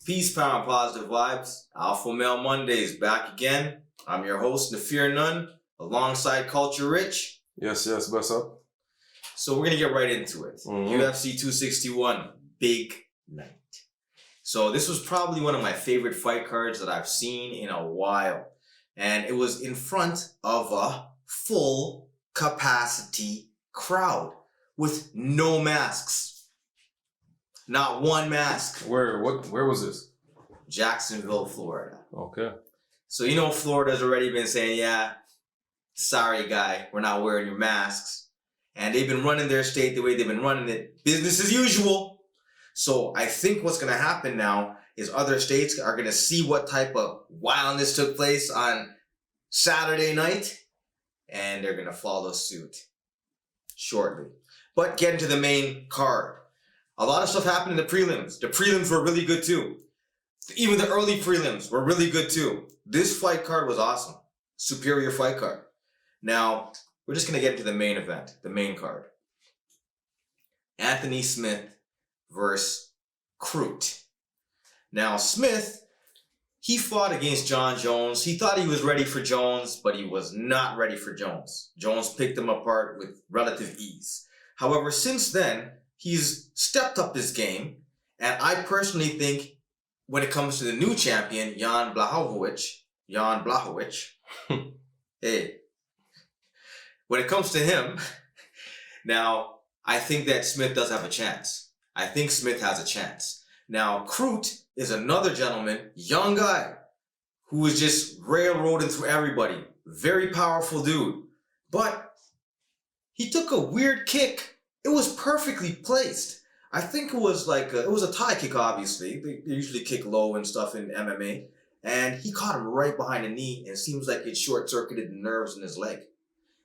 Peace, power, and positive vibes. AlphaMail Mondays back again. I'm your host, Nafir Nunn, alongside Culture Rich. Yes, what's up? So we're going to get right into it. UFC 261, big night. So this was probably one of my favorite fight cards that I've seen in a while. And it was in front of a full capacity crowd with no masks. Not one mask. Where was this? Jacksonville, Florida. Okay. So you know Florida's already been saying, yeah, sorry guy, we're not wearing your masks. And they've been running their state the way they've been running it. Business as usual. So I think what's going to happen now is other states are going to see what type of wildness took place on Saturday night. And they're going to follow suit shortly. But getting to the main card. A lot of stuff happened in the prelims. The prelims were really good too. Even the early prelims were really good too. This fight card was awesome. Superior fight card. Now, we're just going to get into the main event, the main card. Anthony Smith versus Crute. Now, Smith, he fought against John Jones. He thought he was ready for Jones, but he was not ready for Jones. Jones picked him apart with relative ease. However, since then, he's stepped up his game, and I personally think when it comes to the new champion, Jan Blachowicz, hey, when it comes to him, now, I think that Smith does have a chance. I think Smith has a chance. Now, Crute is another gentleman, young guy, who was just railroading through everybody. Very powerful dude. But he took a weird kick. It was perfectly placed. I think it was it was a tie kick, obviously. They usually kick low and stuff in MMA. And he caught him right behind the knee, and it seems like it short-circuited the nerves in his leg,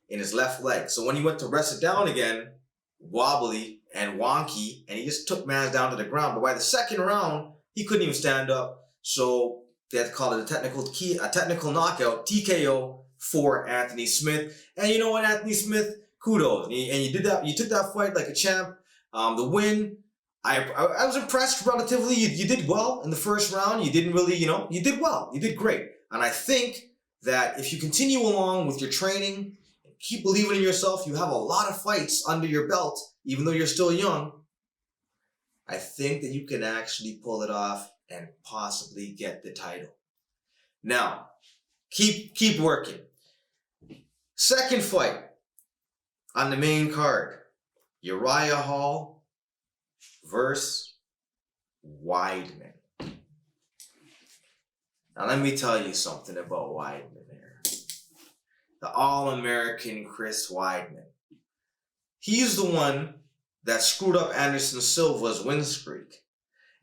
in his left leg. So when he went to rest it down again, wobbly and wonky, and he just took man down to the ground. But by the second round, he couldn't even stand up. So they had to call it a technical knockout, TKO, for Anthony Smith. And you know what, Anthony Smith? Kudos. And you did that. You took that fight like a champ. The win, I was impressed relatively. You did well in the first round. You didn't really, you did well. You did great. And I think that if you continue along with your training, keep believing in yourself, you have a lot of fights under your belt, even though you're still young. I think that you can actually pull it off and possibly get the title. Now, keep working. Second fight on the main card, Uriah Hall versus Weidman. Now let me tell you something about Weidman here. The All-American Chris Weidman. He's the one that screwed up Anderson Silva's win streak.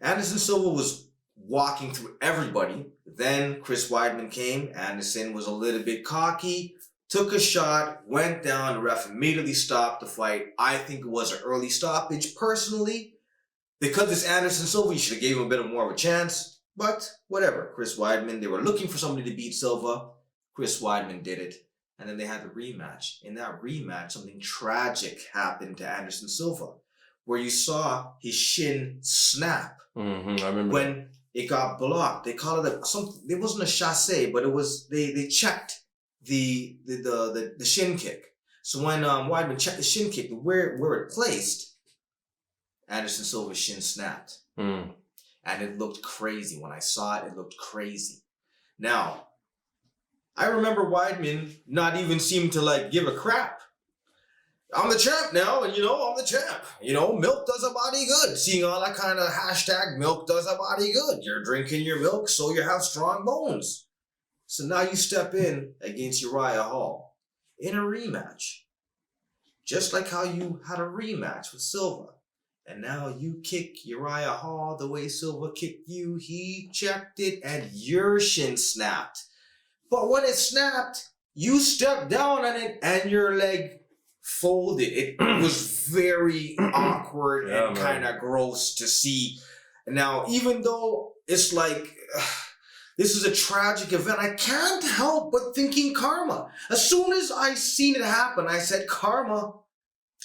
Anderson Silva was walking through everybody. Then Chris Weidman came. Anderson was a little bit cocky. Took a shot, went down, the ref immediately stopped the fight. I think it was an early stoppage. Personally, because it's Anderson Silva, you should have gave him a bit more of a chance. But whatever, Chris Weidman, they were looking for somebody to beat Silva. Chris Weidman did it. And then they had the rematch. In that rematch, something tragic happened to Anderson Silva, where you saw his shin snap. I remember when it got blocked. They called it it wasn't a chassé, but it was they checked the shin kick. So when Weidman checked the shin kick, where it placed, Anderson Silva's shin snapped. And it looked crazy. When I saw it, it looked crazy. Now, I remember Weidman not even seem to give a crap. I'm the champ now, and I'm the champ. Milk does a body good. Seeing all that kind of hashtag milk does a body good. You're drinking your milk so you have strong bones. So now you step in against Uriah Hall in a rematch. Just like how you had a rematch with Silva. And now you kick Uriah Hall the way Silva kicked you. He checked it and your shin snapped. But when it snapped, you stepped down on it and your leg folded. It was very awkward and kind of gross to see. Now, even though it's this is a tragic event, I can't help but thinking karma. As soon as I seen it happen, I said karma.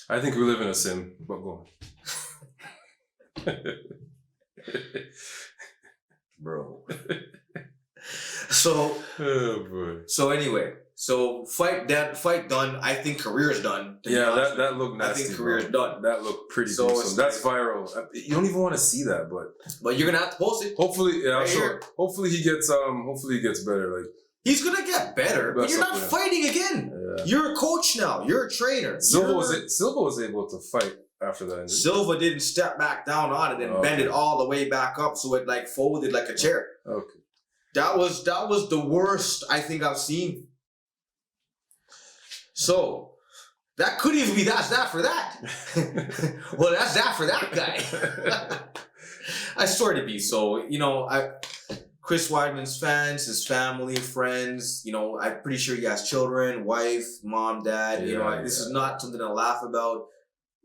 I think we live in a sim, but go on. bro. So, Oh boy. so anyway, so fight done. I think career's done. to be Yeah, honest that with looked you. I nasty. think career's bro. done. That looked pretty So gruesome. it's That's like- viral. You don't even want to see that, But you're gonna have to post it. hopefully, yeah, Right sure. here. Hopefully he gets better. Like He's gonna get better, but That's you're up not to him. fighting again. yeah. You're a coach now. You're a trainer. Silva You're- was able to fight after that injury. Silva didn't step back down on it and Okay. bend it all the way back up, so it like folded like a chair. Okay. That was the worst I think I've seen. So that could even be that's that for that. Well, that's that for that guy. I swear to be. So, Chris Weidman's fans, his family, friends, I'm pretty sure he has children, wife, mom, dad. This is not something to laugh about,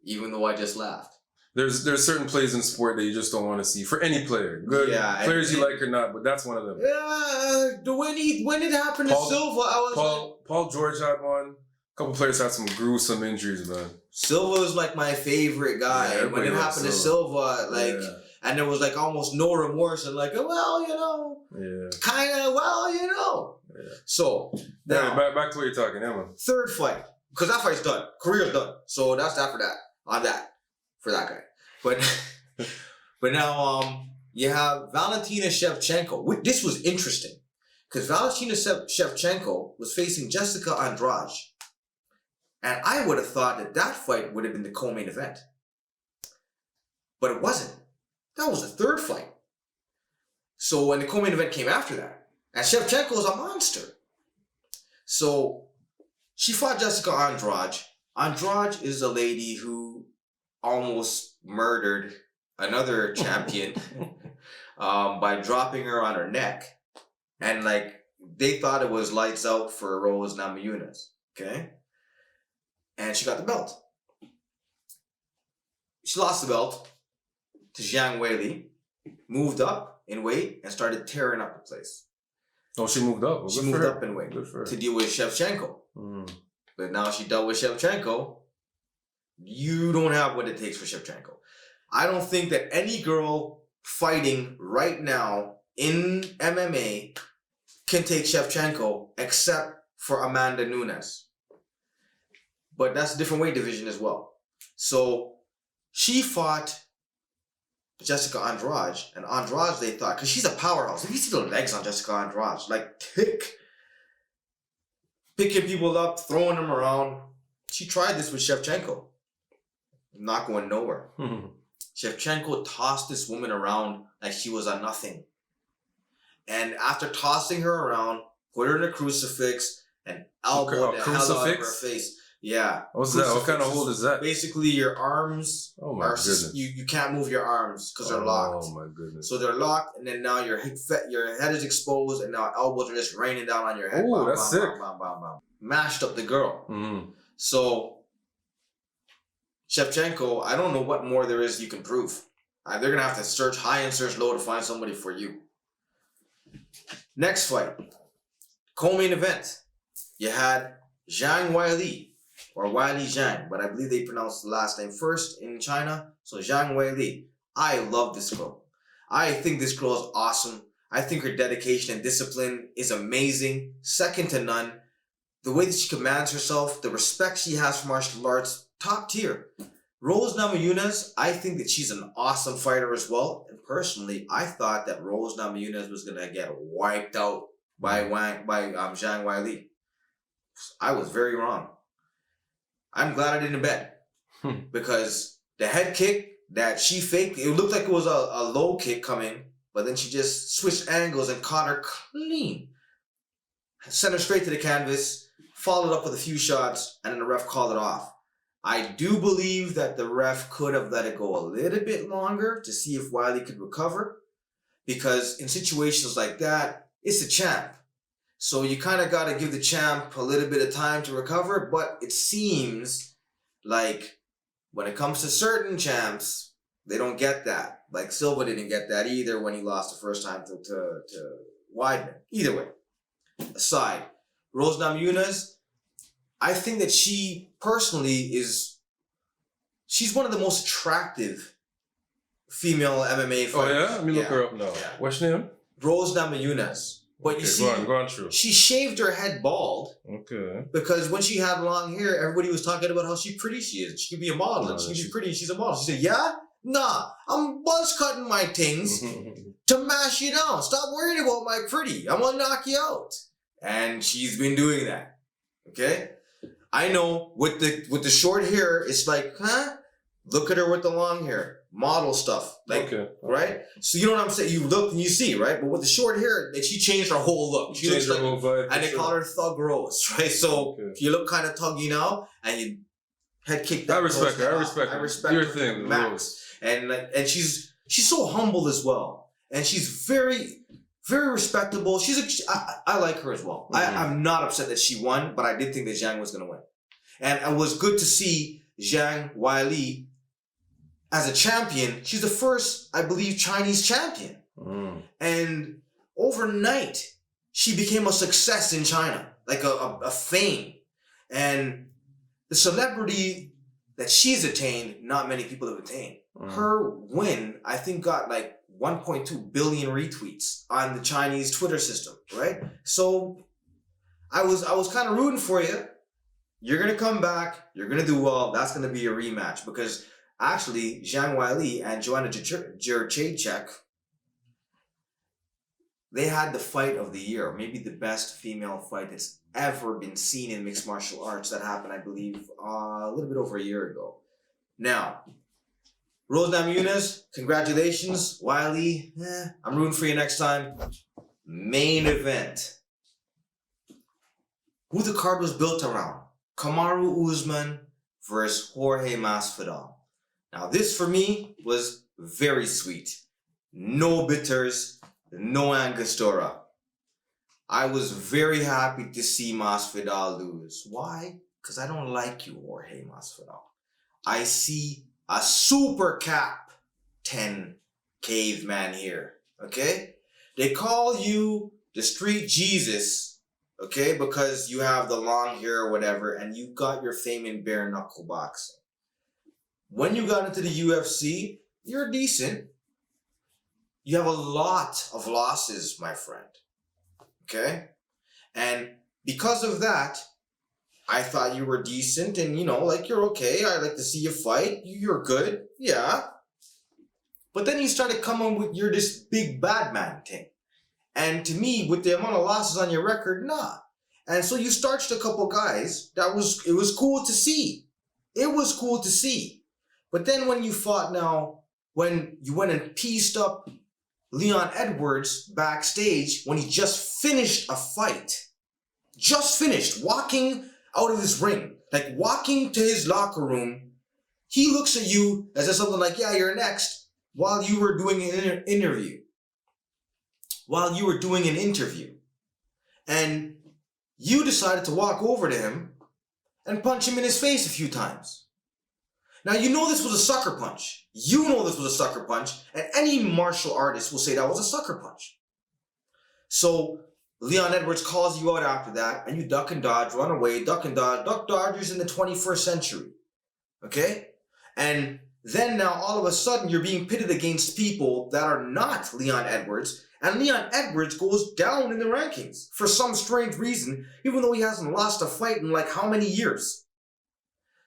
even though I just laughed. There's certain plays in sport that you just don't want to see for any player. Good players you like or not, but that's one of them. When it happened to Silva, I was Paul George had one. A couple players had some gruesome injuries, man. Silva is like my favorite guy. Yeah, And when it everybody happened to loves Silva, Yeah. and there was like almost no remorse and like, Yeah. kind of, Yeah. So, Yeah, now, back to what you're talking, yeah, man. third fight, because that fight's done. Career's done. So that's that for that. On that. For that guy. But now, you have Valentina Shevchenko. This was interesting. Because Valentina Shevchenko was facing Jessica Andrade. And I would have thought that fight would have been the co-main event. But it wasn't. That was the third fight. So when the co-main event came after that, and Shevchenko is a monster. So she fought Jessica Andrade. Andrade is a lady who almost murdered another champion by dropping her on her neck. And they thought it was lights out for Rose Namajunas. Okay? And she got the belt. She lost the belt to Zhang Weili, moved up in weight, and started tearing up the place. Oh, she moved up. Well, She good for moved her. up in weight Good for her. to deal with Shevchenko. Mm. But now she dealt with Shevchenko. You don't have what it takes for Shevchenko. I don't think that any girl fighting right now in MMA can take Shevchenko except for Amanda Nunes. But that's a different weight division as well. So she fought Jessica Andrade, and Andrade they thought, because she's a powerhouse. If you see the legs on Jessica Andrade, picking people up, throwing them around. She tried this with Shevchenko. Not going nowhere. Shevchenko tossed this woman around like she was a nothing. And after tossing her around, put her in a crucifix and elbowed the hell out of her crucifix? face. Yeah. What's that? What kind of hold is that? Basically, your arms Oh my are goodness. you can't move your arms because they're locked. Oh my goodness. So they're locked, and then now your head is exposed, and now elbows are just raining down on your head. Ooh, that's sick. Mashed up the girl. Mm-hmm. So Shevchenko, I don't know what more there is you can prove. They're gonna have to search high and search low to find somebody for you. Next fight, co-main event. You had Zhang Weili, or Weili Zhang, but I believe they pronounce the last name first in China. So Zhang Weili. I love this girl. I think this girl is awesome. I think her dedication and discipline is amazing, second to none. The way that she commands herself, the respect she has for martial arts, top tier. Rose Namajunas, I think that she's an awesome fighter as well. And personally, I thought that Rose Namajunas was gonna get wiped out by Zhang Weili. I was very wrong. I'm glad I didn't bet because the head kick that she faked, it looked like it was a low kick coming, but then she just switched angles and caught her clean. Sent her straight to the canvas, followed up with a few shots, and then the ref called it off. I do believe that the ref could have let it go a little bit longer to see if Weili could recover, because in situations like that, it's the champ. So you kind of got to give the champ a little bit of time to recover, but it seems like when it comes to certain champs, they don't get that. Like Silva didn't get that either when he lost the first time to Weidman. Either way, aside, Rose Namajunas, I think that she personally she's one of the most attractive female MMA fighters. Oh yeah? Let me look Yeah. her up now. Yeah. What's her name? Rose Namajunas. But you see, go on through. She shaved her head bald. Okay. Because when she had long hair, everybody was talking about how pretty she is. She could be a model, and she's pretty, and she's a model. She said, yeah? Nah, I'm buzz cutting my things to mash you down. Stop worrying about my pretty. I'm gonna knock you out. And she's been doing that. Okay? I know with the short hair, it's like, huh? Look at her with the long hair. Model stuff. Like, right? So you know what I'm saying? You look and you see, right? But with the short hair, like, she changed her whole look. She looks like, whole vibe, and they call her Thug Rose, right? So you look kind of thuggy now, and you head kick that. I respect her. I respect your thing, max. And she's so humble as well, and she's very, very respectable. I like her as well. I'm not upset that she won, but I did think that Zhang was going to win, and it was good to see Zhang Weili as a champion. She's the first, I believe, Chinese champion, and overnight she became a success in China, like a fame, and the celebrity that she's attained, not many people have attained. Her win, I think, got like 1.2 billion retweets on the Chinese Twitter system, right? So I was kind of rooting for you. You're gonna come back. You're gonna do well. That's gonna be a rematch because actually, Zhang Weili and Joanna Jędrzejczyk, they had the fight of the year, maybe the best female fight that's ever been seen in mixed martial arts. That happened, I believe, a little bit over a year ago. Now, Rose Namajunas, congratulations. Weili, I'm rooting for you next time. Main event. Who the card was built around? Kamaru Usman versus Jorge Masvidal. Now, this for me was very sweet. No bitters, no Angostura. I was very happy to see Masvidal lose. Why? Because I don't like you, Jorge Masvidal. I see a super cap 10 caveman here, okay? They call you the street Jesus, okay, because you have the long hair or whatever, and you got your fame in bare knuckle boxing. When you got into the UFC, you're decent. You have a lot of losses, my friend, okay? And because of that, I thought you were decent and, like, you're okay. I like to see you fight. You're good. Yeah. But then you started coming with your this big bad man thing. And to me, with the amount of losses on your record, nah. And so you starched a couple guys. It was cool to see. It was cool to see. But then when you fought when you went and pieced up Leon Edwards backstage when he just finished a fight. Just finished. Walking out of his ring, like walking to his locker room, he looks at you as if something like, yeah, you're next, while you were doing an interview. And you decided to walk over to him and punch him in his face a few times. Now, this was a sucker punch. And any martial artist will say that was a sucker punch. So Leon Edwards calls you out after that, and you duck and dodge, run away, duck and dodge. Duck dodgers in the 21st century, okay? And then now, all of a sudden, you're being pitted against people that are not Leon Edwards, and Leon Edwards goes down in the rankings for some strange reason, even though he hasn't lost a fight in like how many years?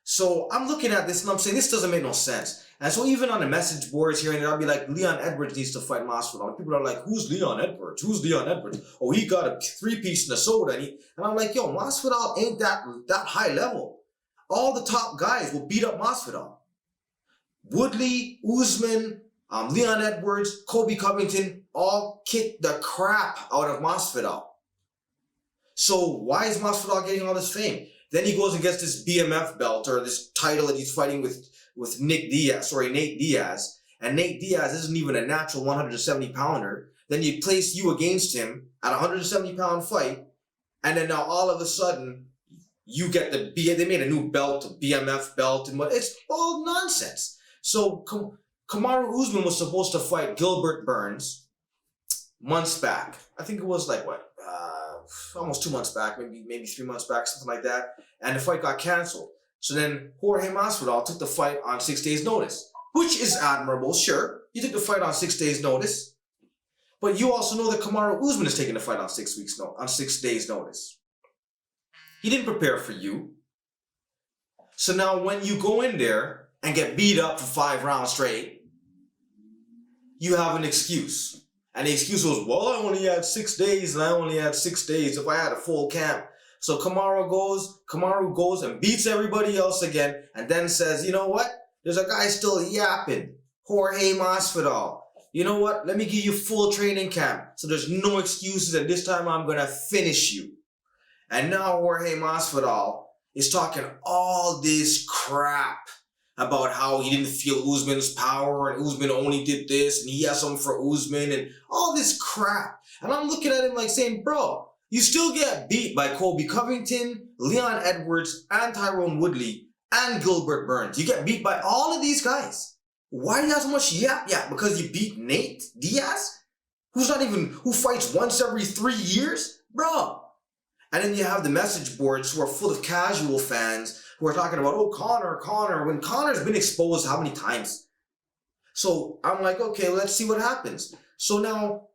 So I'm looking at this, and I'm saying, this doesn't make no sense. And so even on the message boards here and there, I'll be like, Leon Edwards needs to fight Masvidal. People are like, who's Leon Edwards? Oh, he got a 3-piece in a soda. And I'm like, yo, Masvidal ain't that high level. All the top guys will beat up Masvidal. Woodley, Usman, Leon Edwards, Kobe Covington, all kicked the crap out of Masvidal. So why is Masvidal getting all this fame? Then he goes and gets this BMF belt, or this title that he's fighting with Nate Diaz. And Nate Diaz isn't even a natural 170-pounder. Then you place you against him at a 170-pound fight. And then now all of a sudden, you get they made a new belt, a BMF belt, and it's all nonsense. So Kamaru Usman was supposed to fight Gilbert Burns months back. I think it was like, almost 2 months back, maybe 3 months back, something like that. And the fight got canceled. So then Jorge Masvidal took the fight on 6 days' notice, which is admirable, sure. You took the fight on 6 days' notice. But you also know that Kamaru Usman is taking the fight on 6 days notice. He didn't prepare for you. So now when you go in there and get beat up for 5 rounds straight, you have an excuse. And the excuse was, well, I only had 6 days and I only had 6 days if I had a full camp. So Kamaru goes and beats everybody else again and then says, you know what? There's a guy still yapping. Jorge Masvidal. You know what? Let me give you full training camp. So there's no excuses and this time I'm going to finish you. And now Jorge Masvidal is talking all this crap about how he didn't feel Usman's power and Usman only did this and he has something for Usman and all this crap. And I'm looking at him like saying, bro, you still get beat by Colby Covington, Leon Edwards, and Tyrone Woodley, and Gilbert Burns. You get beat by all of these guys. Why do you have so much yap? Because you beat Nate Diaz? Who fights once every 3 years? Bro. And then you have the message boards who are full of casual fans who are talking about, oh, Conor, when Conor's been exposed how many times? So I'm like, okay, let's see what happens. So now,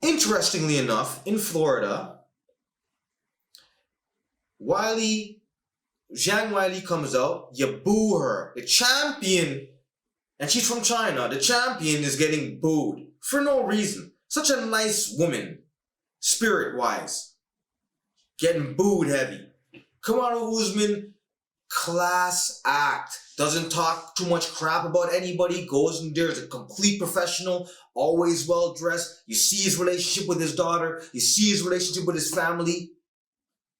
interestingly enough, in Florida, Zhang Weili comes out, you boo her. The champion, and she's from China, the champion is getting booed for no reason. Such a nice woman, spirit-wise. Getting booed heavy. Kamaru Usman, class act. Doesn't talk too much crap about anybody. Goes in there as a complete professional. Always well dressed. You see his relationship with his daughter. You see his relationship with his family.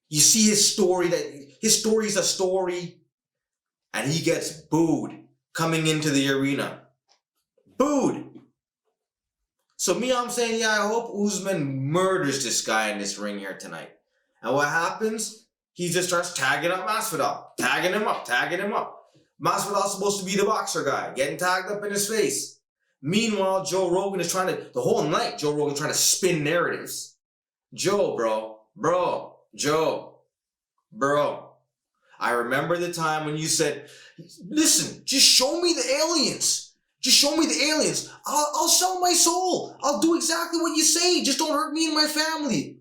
You see his story. His story is a story. And he gets booed coming into the arena. Booed. So I'm saying, yeah, I hope Usman murders this guy in this ring here tonight. And what happens? He just starts tagging up Masvidal. Tagging him up. Masvidal's supposed to be the boxer guy, getting tagged up in his face. Meanwhile, Joe Rogan is trying to spin narratives. Joe. I remember the time when you said, listen, just show me the aliens. I'll sell my soul. I'll do exactly what you say. Just don't hurt me and my family.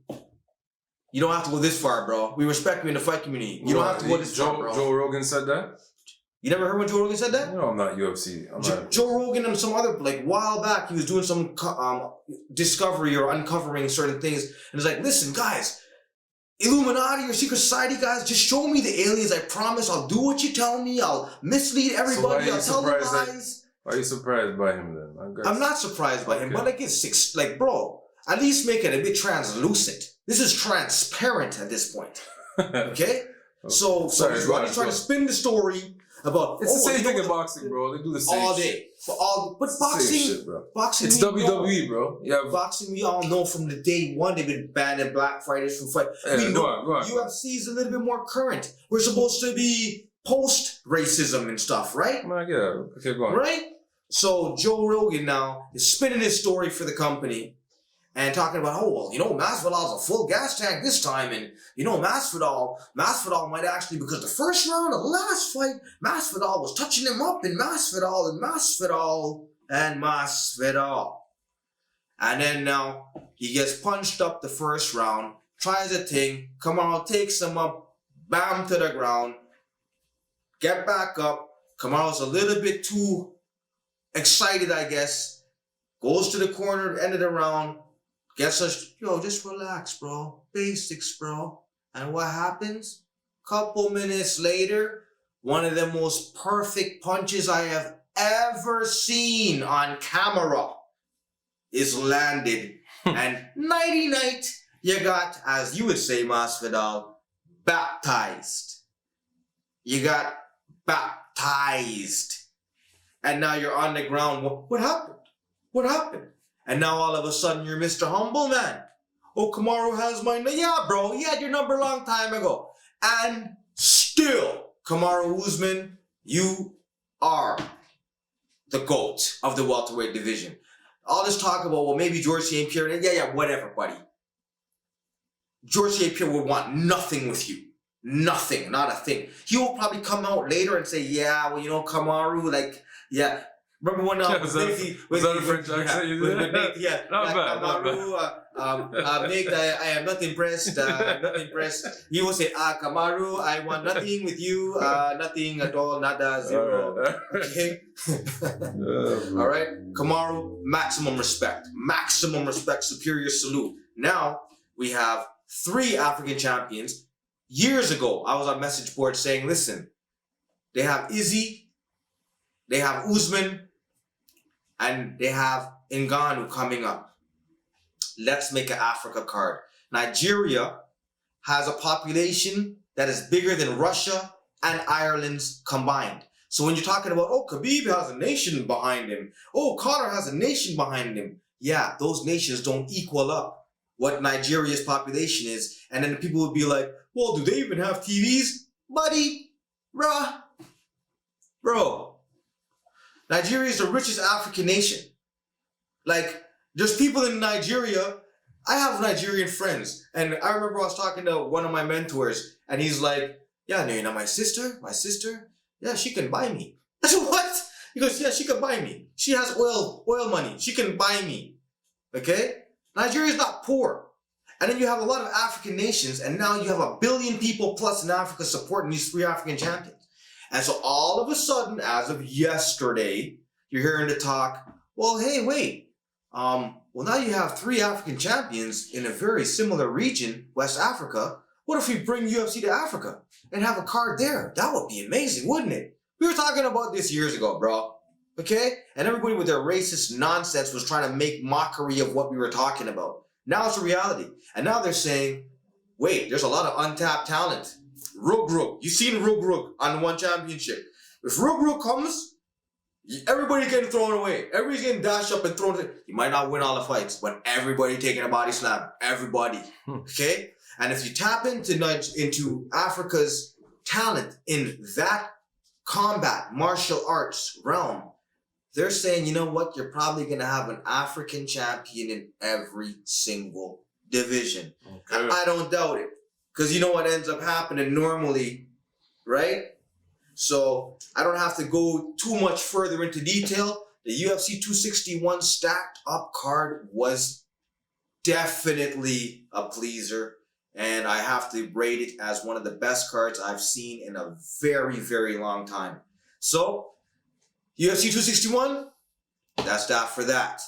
You don't have to go this far, bro. We respect you in the fight community. You don't have to go this far, bro. Joe Rogan said that? You never heard when Joe Rogan said that? No, I'm not UFC. Joe Rogan and some other, while back, he was doing some discovery or uncovering certain things. And it's like, listen, guys, Illuminati or Secret Society guys, just show me the aliens. I promise I'll do what you tell me. I'll mislead everybody. I'll tell them lies. Why are you surprised by him then? I'm not surprised by him, but it's bro, at least make it a bit translucent. This is transparent at this point. Okay? So he's trying to spin the story about... It's the same thing in boxing, bro. They do the same all day. But boxing... Shit, bro. Boxing... It's WWE, bro. Yeah. Boxing, we all know from the day one, they've been banning black fighters from fight. Yeah, go on. UFC is a little bit more current. We're supposed to be post-racism and stuff, right? Yeah. Okay, go on. Right? So Joe Rogan now is spinning his story for the company. And talking about, Masvidal's a full gas tank this time. And, Masvidal might actually, because the first round of the last fight, Masvidal was touching him up and Masvidal. And then now he gets punched up the first round, tries a thing, Kamaru takes him up, bam to the ground, get back up. Kamaru's a little bit too excited, I guess, goes to the corner, end of the round, gets us, just relax, bro. Basics, bro. And what happens? Couple minutes later, one of the most perfect punches I have ever seen on camera is landed. And nighty-night, you got, as you would say, Masvidal, baptized. You got baptized. And now you're on the ground. What happened? And now all of a sudden you're Mr. Humble Man. Oh, Kamaru has my number. Yeah, bro. He had your number a long time ago. And still, Kamaru Usman, you are the GOAT of the welterweight division. All this talk about, maybe George St. Pierre. Yeah, whatever, buddy. George St. Pierre would want nothing with you. Nothing, not a thing. He will probably come out later and say, Kamaru, Remember when was that a French accent you did? Yeah, not bad. Nick, I am not impressed. Not impressed. He will say, Kamaru, I want nothing with you. Nothing at all. Nada, zero. All right. Okay. All right. Kamaru, maximum respect. Maximum respect. Superior salute. Now we have 3 African champions. Years ago, I was on message board saying, listen, they have Izzy, they have Usman, and they have Ngannou coming up. Let's make an Africa card. Nigeria has a population that is bigger than Russia and Ireland's combined. So when you're talking about, oh, Khabib has a nation behind him. Oh, Conor has a nation behind him. Yeah, those nations don't equal up what Nigeria's population is. And then people would be like, well, do they even have TVs? Buddy, bro. Nigeria is the richest African nation. Like, there's people in Nigeria. I have Nigerian friends. And I remember I was talking to one of my mentors, and he's like, yeah, no, you know, my sister, yeah, she can buy me. I said, what? He goes, yeah, she can buy me. She has oil money. She can buy me. Okay? Nigeria is not poor. And then you have a lot of African nations, and now you have 1 billion people plus in Africa supporting these 3 African champions. And so all of a sudden, as of yesterday, you're hearing the talk, well, hey, wait. Well, now you have 3 African champions in a very similar region, West Africa. What if we bring UFC to Africa and have a card there? That would be amazing, wouldn't it? We were talking about this years ago, bro. Okay? And everybody with their racist nonsense was trying to make mockery of what we were talking about. Now it's a reality. And now they're saying, wait, there's a lot of untapped talent. Rug. You seen Rug on one championship. If Rug comes, everybody getting thrown away. Everybody's getting dashed up and thrown away. You might not win all the fights, but everybody taking a body slam. Everybody. Okay? And if you tap into Africa's talent in that combat, martial arts realm, they're saying, you know what? You're probably going to have an African champion in every single division. Okay. I don't doubt it. Because you know what ends up happening normally, right? So I don't have to go too much further into detail. The UFC 261 stacked up card was definitely a pleaser. And I have to rate it as one of the best cards I've seen in a very, very long time. So, UFC 261, that's that for that.